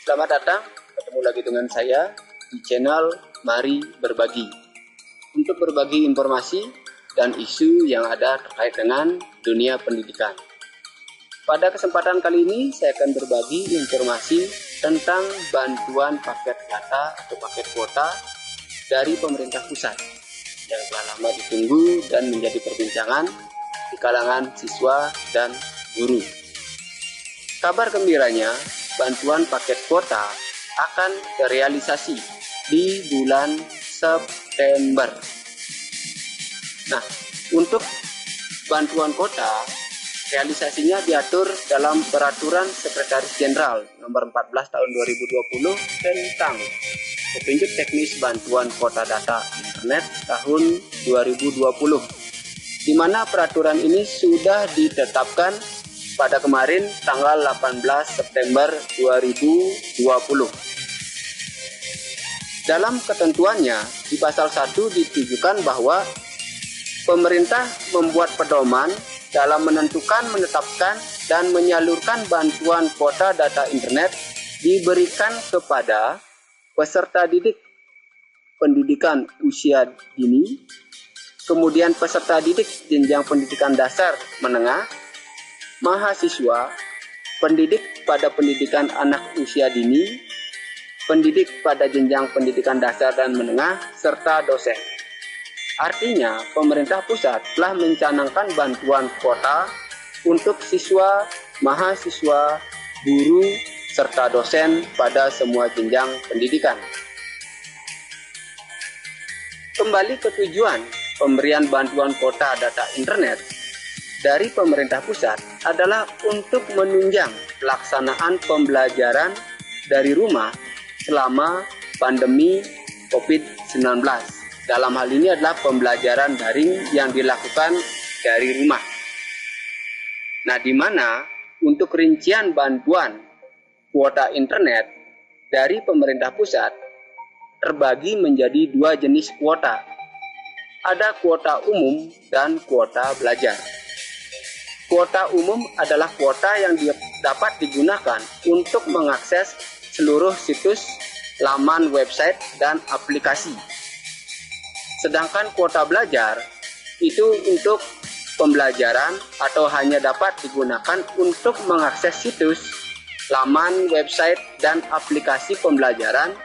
Selamat datang, ketemu lagi dengan saya di channel Mari Berbagi untuk berbagi informasi dan isu yang ada terkait dengan dunia pendidikan. Pada kesempatan kali ini saya akan berbagi informasi tentang bantuan paket data atau paket kuota dari pemerintah pusat yang telah lama ditunggu dan menjadi perbincangan di kalangan siswa dan guru. Kabar gembiranya, bantuan paket kuota akan terrealisasi di bulan September. Nah, untuk bantuan kuota, realisasinya diatur dalam Peraturan Sekretaris Jenderal Nomor 14 Tahun 2020 tentang petunjuk teknis bantuan kuota data internet tahun 2020, di mana peraturan ini sudah ditetapkan pada kemarin tanggal 18 September 2020. Dalam ketentuannya, di pasal 1 ditujukan bahwa pemerintah membuat pedoman dalam menetapkan, dan menyalurkan bantuan kuota data internet diberikan kepada peserta didik pendidikan usia dini, kemudian peserta didik jenjang pendidikan dasar menengah, mahasiswa, pendidik pada pendidikan anak usia dini, pendidik pada jenjang pendidikan dasar dan menengah, serta dosen. Artinya, pemerintah pusat telah mencanangkan bantuan kuota untuk siswa, mahasiswa, guru, serta dosen pada semua jenjang pendidikan. Kembali ke tujuan pemberian bantuan kuota data internet dari pemerintah pusat adalah untuk menunjang pelaksanaan pembelajaran dari rumah selama pandemi COVID-19. Dalam hal ini adalah pembelajaran daring yang dilakukan dari rumah. Nah, di mana untuk rincian bantuan kuota internet dari pemerintah pusat terbagi menjadi dua jenis kuota. Ada kuota umum dan kuota belajar. Kuota umum adalah kuota yang dapat digunakan untuk mengakses seluruh situs, laman website, dan aplikasi. Sedangkan kuota belajar itu untuk pembelajaran atau hanya dapat digunakan untuk mengakses situs, laman website, dan aplikasi pembelajaran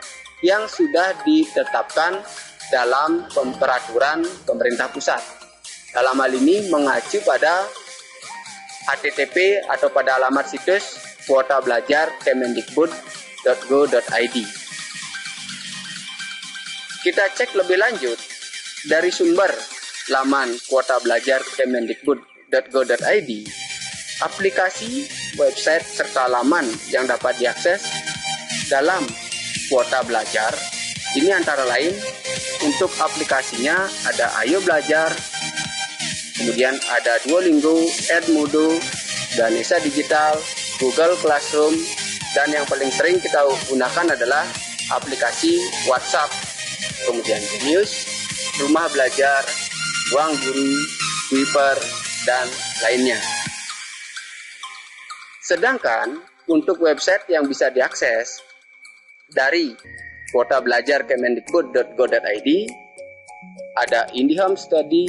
yang sudah ditetapkan dalam peraturan pemerintah pusat. Dalam hal ini mengacu pada HTTP atau pada alamat situs kuota belajar kemendikbud.go.id. Kita cek lebih lanjut dari sumber laman kuota belajar kemendikbud.go.id. Aplikasi, website, serta laman yang dapat diakses dalam kuota belajar ini antara lain untuk aplikasinya ada Ayo Belajar, kemudian ada Duolingo, Edmodo, Ganesha Digital, Google Classroom, dan yang paling sering kita gunakan adalah aplikasi WhatsApp, kemudian Genius, Rumah Belajar, Ruang Guru, Kuiper, dan lainnya. Sedangkan untuk website yang bisa diakses dari kuota belajar kemendikbud.go.id ada IndiHome Study,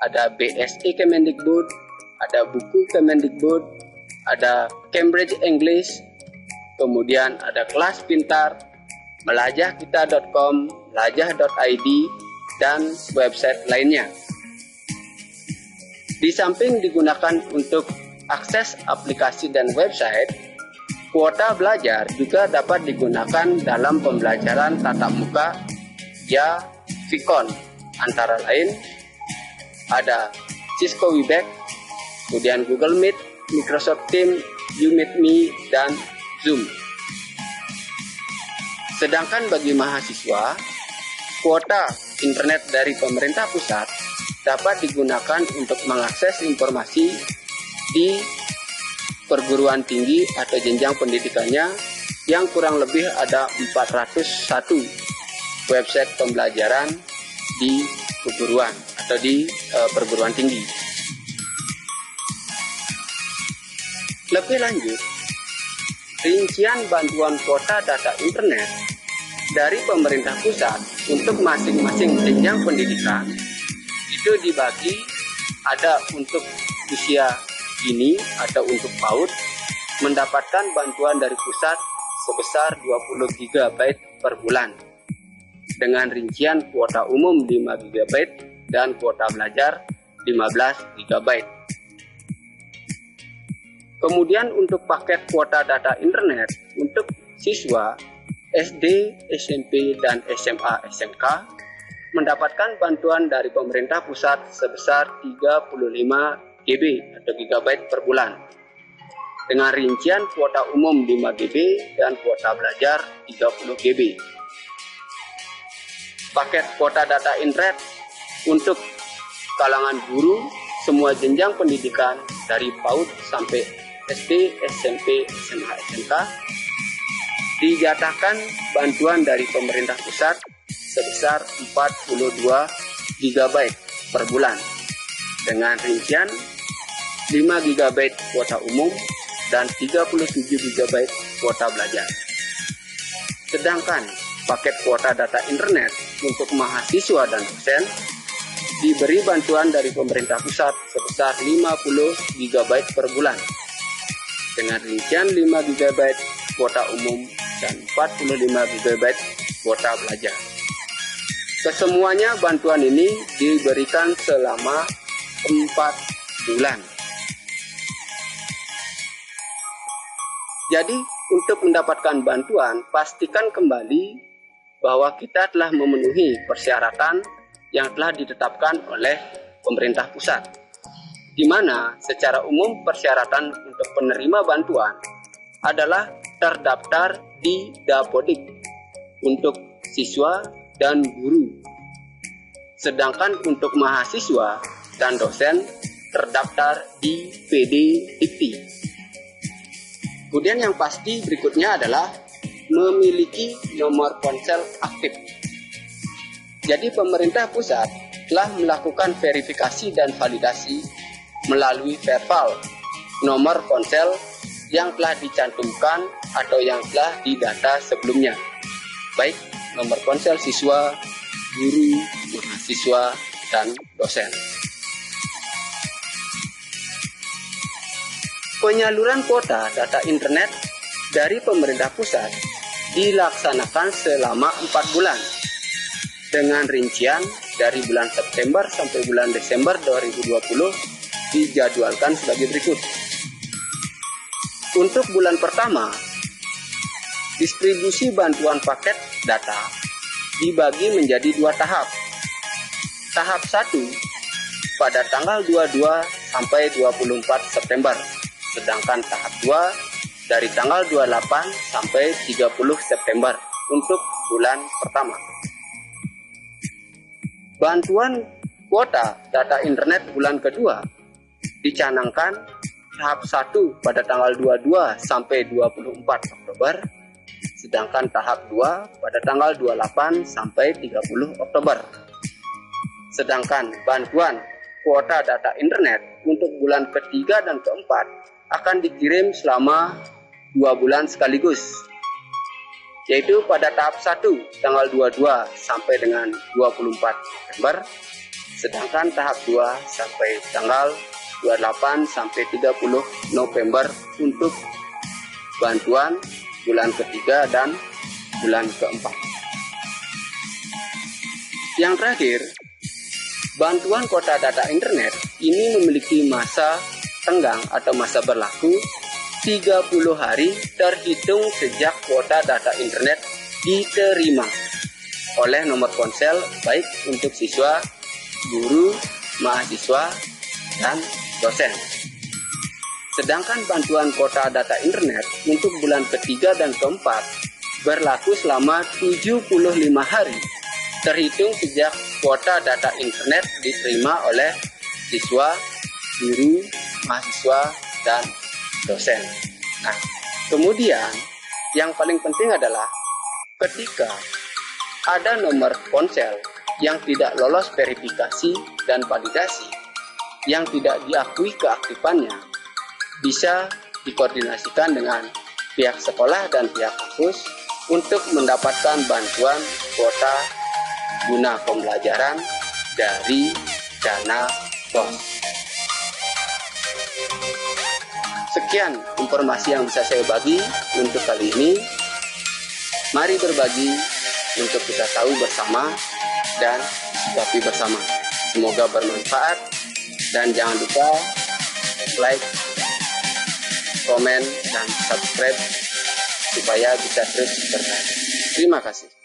ada BSE Kemendikbud, ada buku Kemendikbud, ada Cambridge English, kemudian ada kelas pintar, melajahkita.com, lajah.id, dan website lainnya. Di samping digunakan untuk akses aplikasi dan website, kuota belajar juga dapat digunakan dalam pembelajaran tatap muka via Vicon. Antara lain ada Cisco Webex, kemudian Google Meet, Microsoft Teams, YouMeetMe, dan Zoom. Sedangkan bagi mahasiswa, kuota internet dari pemerintah pusat dapat digunakan untuk mengakses informasi di perguruan tinggi atau jenjang pendidikannya yang kurang lebih ada 401 website pembelajaran di keguruan atau di perguruan tinggi. Lebih lanjut, rincian bantuan kuota data internet dari pemerintah pusat untuk masing-masing jenjang pendidikan itu dibagi, ada untuk usia dini atau untuk PAUD mendapatkan bantuan dari pusat sebesar 20 GB per bulan dengan rincian kuota umum 5 GB dan kuota belajar 15 GB. Kemudian untuk paket kuota data internet untuk siswa SD, SMP, dan SMA SMK mendapatkan bantuan dari pemerintah pusat sebesar 35 GB atau GB per bulan dengan rincian kuota umum 5 GB dan kuota belajar 30 GB. Paket kuota data internet untuk kalangan guru semua jenjang pendidikan dari PAUD sampai SD, SMP, SMA, SMK dijatahkan bantuan dari pemerintah pusat sebesar 42 GB per bulan dengan rincian 5 GB kuota umum dan 37 GB kuota belajar. Sedangkan paket kuota data internet untuk mahasiswa dan dosen diberi bantuan dari pemerintah pusat sebesar 50 GB per bulan dengan rincian 5 GB kuota umum dan 45 GB kuota belajar. Kesemuanya bantuan ini diberikan selama 4 bulan. Jadi untuk mendapatkan bantuan, pastikan kembali bahwa kita telah memenuhi persyaratan yang telah ditetapkan oleh pemerintah pusat, di mana secara umum persyaratan untuk penerima bantuan adalah terdaftar di Dapodik untuk siswa dan guru. Sedangkan untuk mahasiswa dan dosen terdaftar di PD Dikti. Kemudian yang pasti berikutnya adalah memiliki nomor ponsel aktif. Jadi pemerintah pusat telah melakukan verifikasi dan validasi melalui verbal nomor ponsel yang telah dicantumkan atau yang telah didata sebelumnya, baik nomor ponsel siswa, guru, mahasiswa, dan dosen. Penyaluran kuota data internet dari pemerintah pusat dilaksanakan selama 4 bulan dengan rincian dari bulan September sampai bulan Desember 2020 dijadwalkan sebagai berikut. Untuk bulan pertama, distribusi bantuan paket data dibagi menjadi 2 tahap. Tahap 1 pada tanggal 22 sampai 24 September, sedangkan tahap 2 dari tanggal 28 sampai 30 September untuk bulan pertama. Bantuan kuota data internet bulan kedua dicanangkan tahap 1 pada tanggal 22 sampai 24 Oktober, sedangkan tahap 2 pada tanggal 28 sampai 30 Oktober. Sedangkan bantuan kuota data internet untuk bulan ketiga dan keempat akan dikirim selama 2 bulan sekaligus, yaitu pada tahap 1 tanggal 22 sampai dengan 24 November, sedangkan tahap 2 sampai tanggal 28 sampai 30 November untuk bantuan bulan ketiga dan bulan keempat. Yang terakhir, bantuan kuota data internet ini memiliki masa tenggang atau masa berlaku 30 hari terhitung sejak kuota data internet diterima oleh nomor ponsel baik untuk siswa, guru, mahasiswa, dan dosen. Sedangkan bantuan kuota data internet untuk bulan ketiga dan keempat berlaku selama 75 hari terhitung sejak kuota data internet diterima oleh siswa, guru, mahasiswa, dan dosen. Nah, kemudian yang paling penting adalah ketika ada nomor ponsel yang tidak lolos verifikasi dan validasi, yang tidak diakui keaktifannya, bisa dikoordinasikan dengan pihak sekolah dan pihak kampus untuk mendapatkan bantuan kuota guna pembelajaran dari dana BOS. Sekian informasi yang bisa saya bagi untuk kali ini. Mari berbagi untuk kita tahu bersama dan sikapi bersama. Semoga bermanfaat dan jangan lupa like, komen, dan subscribe supaya bisa terus berkarya. Terima kasih.